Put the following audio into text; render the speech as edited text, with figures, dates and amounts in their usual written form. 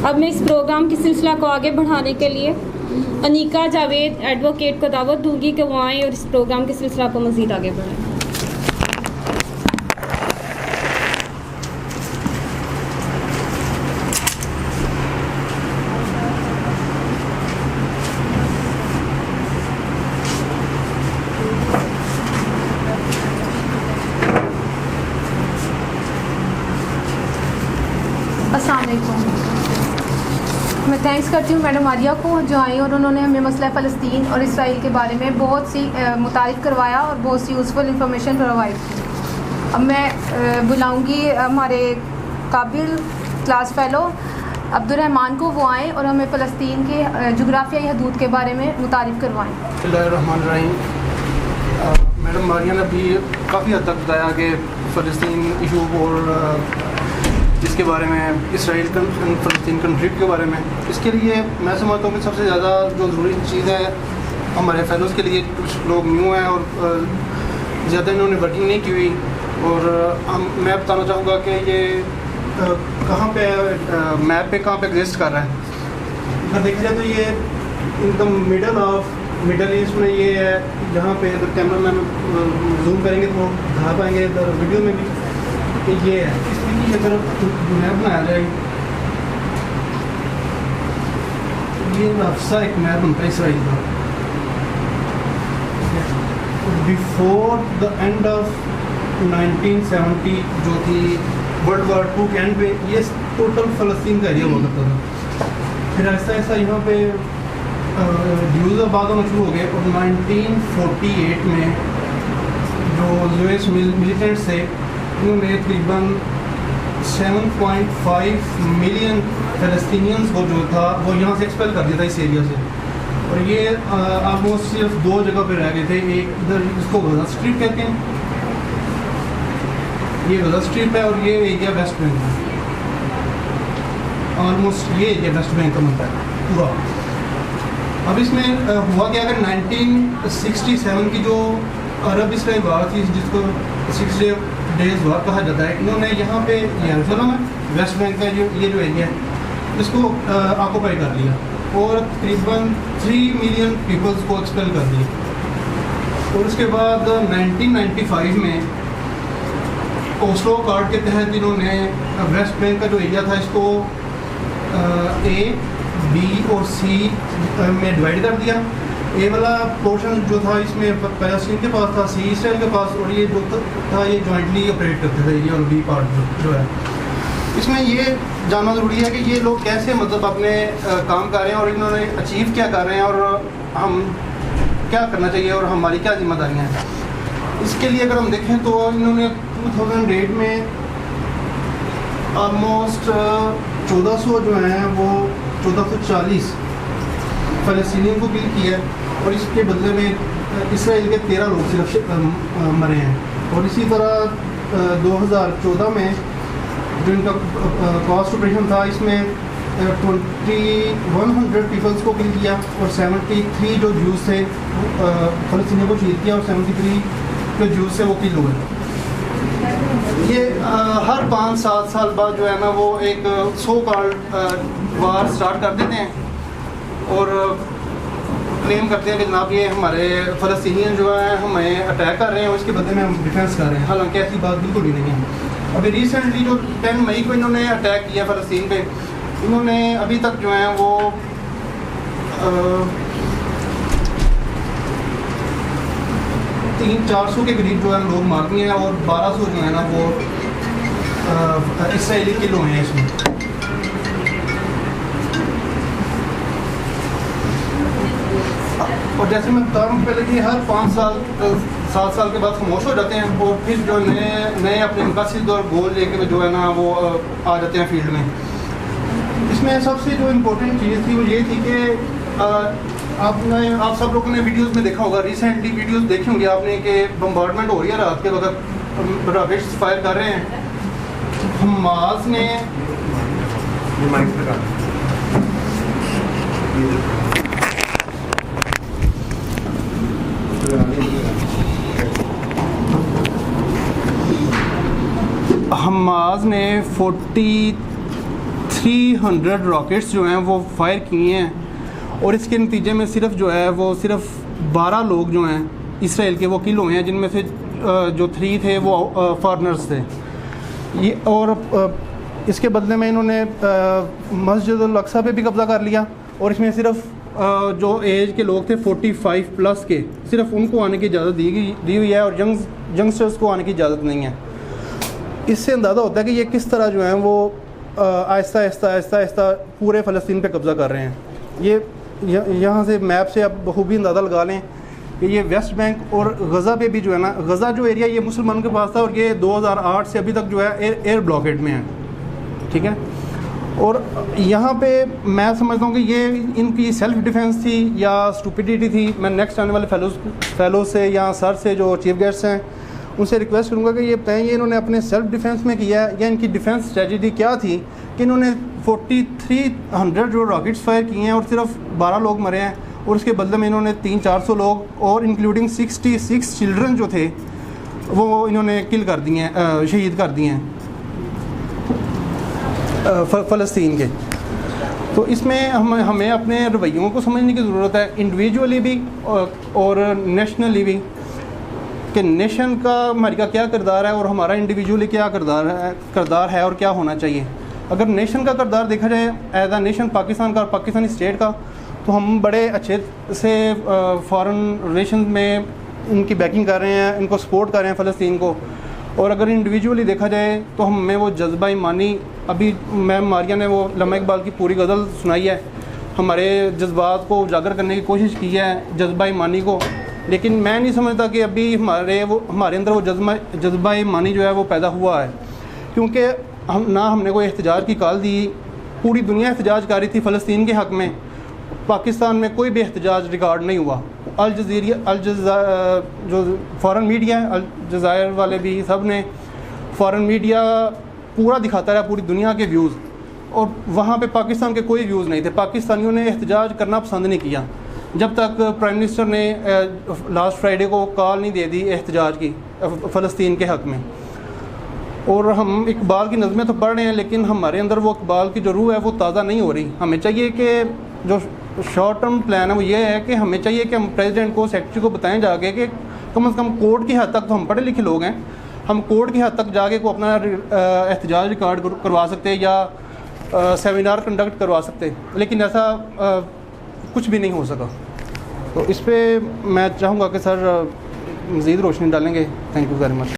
अब मैं इस प्रोग्राम की सिलसिला को आगे बढ़ाने के लिए अनीका जावेद एडवोकेट को दावत दूंगी कि वो आएँ और इस प्रोग्राम के सिलसिला को मज़ीद आगे बढ़ाएँ। अस्सलाम वालेकुम। मैं थैंक्स करती हूँ मैडम आर्या को जो आई और उन्होंने हमें मसला फ़लस्तीन और इसराइल के बारे में बहुत सी मुतारिफ़ करवाया और बहुत सी यूज़फुल इंफॉर्मेशन प्रोवाइड की। अब मैं बुलाऊँगी हमारे काबिल क्लास फ़ेलो अब्दुर्रहमान को, वो आएँ और हमें फ़लस्तीन के जुग्राफियाई हदूद के बारे में मुतारिफ़ करवाएँ। बिस्मिल्लाहिर्रहमानिर्रहीम। मैडम आर्या ने भी काफ़ी हद तक बताया कि फ़लस्तीन इशू और इसके बारे में, इसराइल फ़लस्तीन कन्फ्लिक्ट के बारे में। इसके लिए मैं समझता हूँ कि सबसे ज़्यादा जो ज़रूरी चीज़ है हमारे फेलोज़ के लिए, कुछ लोग न्यू हैं और ज़्यादा इन्होंने वर्किंग नहीं की हुई, और मैं बताना चाहूँगा कि ये कहाँ पे मैप पे कहाँ पे एग्जिस्ट कर रहा है। अगर देखा जाए तो ये एकदम मिडल ईस्ट में ये है, जहाँ पे अगर कैमरा मैन जूम करेंगे तो दिखा पाएंगे इधर वीडियो में भी कि ये है। इसलिए अगर मैप बनाया जाए, ये नक्शा एक मैप बनता है इसराइल का। बिफोर द एंड ऑफ 1970 जो थी वर्ल्ड वार 2 के एंड पे, ये टोटल फ़लस्तीन का एरिया हुआ करता था। फिर ऐसा ऐसा यहाँ पे ड्यूज़ आबाद होना शुरू हो गए, और 1948 में जो यूएस मिलिटेंट्स थे उन्होंने तकरीबन 7.5 मिलियन फ़लस्तीनियंस को जो था वो यहाँ से एक्सपेल कर दिया था इस एरिया से। और ये ऑलमोस्ट सिर्फ 2 जगह पे रह गए थे। एक इधर इसको गजा स्ट्रिप कहते हैं, ये गजा स्ट्रिप है, और ये एरिया वेस्ट बैंक है। ऑलमोस्ट ये एरिया वेस्ट बैंक का बनता है पूरा। अब इसमें हुआ क्या, अगर 1967 की जो अरब इसराइल वार थी, जिसको 6 डेज़ वार कहा जाता है, इन्होंने यहाँ पे यरूशलेम है, वेस्ट बैंक का ये जो एरिया है, इसको ऑक्यूपाई कर लिया और तकरीबन 3 मिलियन पीपल्स को एक्सपेल कर दिया। और उसके बाद 1995 में ओस्लो कार्ड के तहत इन्होंने वेस्ट बैंक का जो एरिया था इसको ए, बी और सी में डिवाइड कर दिया। ए वाला पोर्शन जो था इसमें पैलेस्टीन के पास था, सी इसराइल के पास, और ये जो था ये जॉइंटली ऑपरेट करते थे, ये और बी पार्ट जो है। इसमें ये जानना ज़रूरी है कि ये लोग कैसे मतलब अपने काम कर रहे हैं और इन्होंने अचीव क्या कर रहे हैं और हम क्या करना चाहिए और हमारी क्या जिम्मेदारियाँ हैं। इसके लिए अगर हम देखें तो इन्होंने 2008 में ऑलमोस्ट 1400 जो हैं वो 1440 फ़लस्तीनियों को किल किया है, और इसके बदले में इसराइल के 13 लोग सिर्फ मरे हैं। और इसी तरह 2014 में जो इनका कॉस्ट ऑपरेशन था, इसमें 2100 पीपल्स को किल किया और 73 जो जूस थे फ़लस्तीनियों को शहीद किया, और 73 जो जूस थे वो किल हुए। ये हर 5-7 साल बाद जो है ना वो एक सो कॉल्ड वार स्टार्ट कर देते हैं और क्लेम करते हैं कि जनाब ये हमारे फ़लस्तीनियन जो हैं हमें अटैक कर रहे हैं और इसके बदले में हम डिफेंस कर रहे हैं। हालांकि ऐसी बात बिल्कुल भी नहीं है। अभी रिसेंटली जो 10 मई को इन्होंने अटैक किया फ़लस्तीन पे, इन्होंने अभी तक जो है वो 300-400 के करीब जो है लोग मार दिए हैं, और 1200 जो है ना वो इसराइली किल हुए हैं इसमें। और जैसे मैं बता रहा हूँ पहले कि हर 5-7 साल के बाद खामोश हो जाते हैं, और फिर जो नए अपने मकसद और गोल लेके जो है ना वो आ जाते हैं फील्ड में। इसमें सबसे जो इम्पोर्टेंट चीज़ थी वो ये थी कि आप सब लोगों ने वीडियोस में देखा होगा, रिसेंटली वीडियोस देखे होंगे आपने कि बम्बार्डमेंट हो रही है रात के वक्त, रॉकेट्स फायर कर रहे हैं। हमास ने हमास ने 43 300 रॉकेट्स जो हैं वो फायर किए हैं और इसके नतीजे में सिर्फ जो है वो सिर्फ 12 लोग जो हैं इसराइल के वो किल हुए हैं, जिनमें से जो 3 थे वो फॉरेनर्स थे। ये और इसके बदले में इन्होंने मस्जिद अल अक्सा पे भी कब्ज़ा कर लिया और इसमें सिर्फ जो एज के लोग थे 45 प्लस के, सिर्फ उनको आने की इजाज़त दी हुई है और यंगस्टर्स को आने की इजाज़त नहीं है। इससे अंदाज़ा होता है कि ये किस तरह जो है वो आहिस्ता आहिस्ता पूरे फ़लस्तीन पे कब्ज़ा कर रहे हैं। ये यहाँ से मैप से आप बखूबी अंदाज़ा लगा लें कि ये वेस्ट बैंक और गज़ा पे भी जो है ना, गज़ा जो एरिया ये मुसलमानों के पास था और ये 2008 से अभी तक जो है एयर ब्लॉकेड में है, ठीक है। और यहाँ पे मैं समझता हूँ कि ये इनकी सेल्फ डिफेंस थी या स्टूपिडिटी थी। मैं नेक्स्ट आने वाले फेलोज से या सर से जो चीफ गेस्ट हैं उनसे रिक्वेस्ट करूँगा कि ये बताएं ये इन्होंने अपने सेल्फ डिफेंस में किया है या इनकी डिफेंस स्ट्रेटजी क्या थी कि इन्होंने 4300 जो रॉकेट्स फायर किए हैं और सिर्फ 12 लोग मरे हैं और उसके बदले में इन्होंने 300-400 लोग और इंक्लूडिंग 66 चिल्ड्रन जो थे वो इन्होंने किल कर दिए हैं, शहीद कर दिए हैं फ़लस्तीन के। तो इसमें हमें अपने रवैयों को समझने की ज़रूरत है, इंडिविजुअली भी और नेशनली भी, कि नेशन का हमारी का क्या किरदार है और हमारा इंडिविजुअली क्या किरदार है और क्या होना चाहिए। अगर नेशन का किरदार देखा जाए एज आ नेशन पाकिस्तान का और पाकिस्तानी स्टेट का, तो हम बड़े अच्छे से फॉरेन रिलेशन में इनकी बैकिंग कर रहे हैं, इनको सपोर्ट कर रहे हैं फ़लस्तीन को। और अगर इंडिविजुअली देखा जाए तो हमें वो जज्बा ईमानी, अभी मैम मारिया ने वो लम्हा इकबाल की पूरी गज़ल सुनाई है, हमारे जज्बात को उजागर करने की कोशिश की है, जज्बा ईमानी को। लेकिन मैं नहीं समझता कि अभी हमारे अंदर वो जज्बा ईमानी जो है वो पैदा हुआ है, क्योंकि हमने कोई एहतजाज की कॉल दी, पूरी दुनिया एहतजाज कर रही थी फ़लस्तीन के हक़ में, पाकिस्तान में कोई भी एहतजाज रिकॉर्ड नहीं हुआ। जो फ़ॉरेन मीडिया है, अल जज़ायर वाले भी, सब ने फ़ॉरेन मीडिया पूरा दिखाता रहा पूरी दुनिया के व्यूज़, और वहाँ पे पाकिस्तान के कोई व्यूज़ नहीं थे। पाकिस्तानियों ने एहतजाज करना पसंद नहीं किया जब तक प्राइम मिनिस्टर ने लास्ट फ्राइडे को कॉल नहीं दे दी एहतजाज की फ़लस्तीन के हक़ में। और हम इकबाल की नज़में तो पढ़ रहे हैं, लेकिन हमारे अंदर वो इकबाल की जो रूह है वो ताज़ा नहीं हो रही। हमें चाहिए कि जो शॉर्ट टर्म प्लान है वो ये है कि हमें चाहिए कि हम प्रेसिडेंट को, सेक्रेटरी को बताएं जाके कि कम से कम कोर्ट की हद तक, तो हम पढ़े लिखे लोग हैं, हम कोर्ट की हद तक जाके को अपना एहतजाज रिकॉर्ड करवा सकते हैं या सेमिनार कंडक्ट करवा सकते, लेकिन ऐसा कुछ भी नहीं हो सका। तो इस पर मैं चाहूँगा कि सर मज़ीद रोशनी डालेंगे। Thank you very much.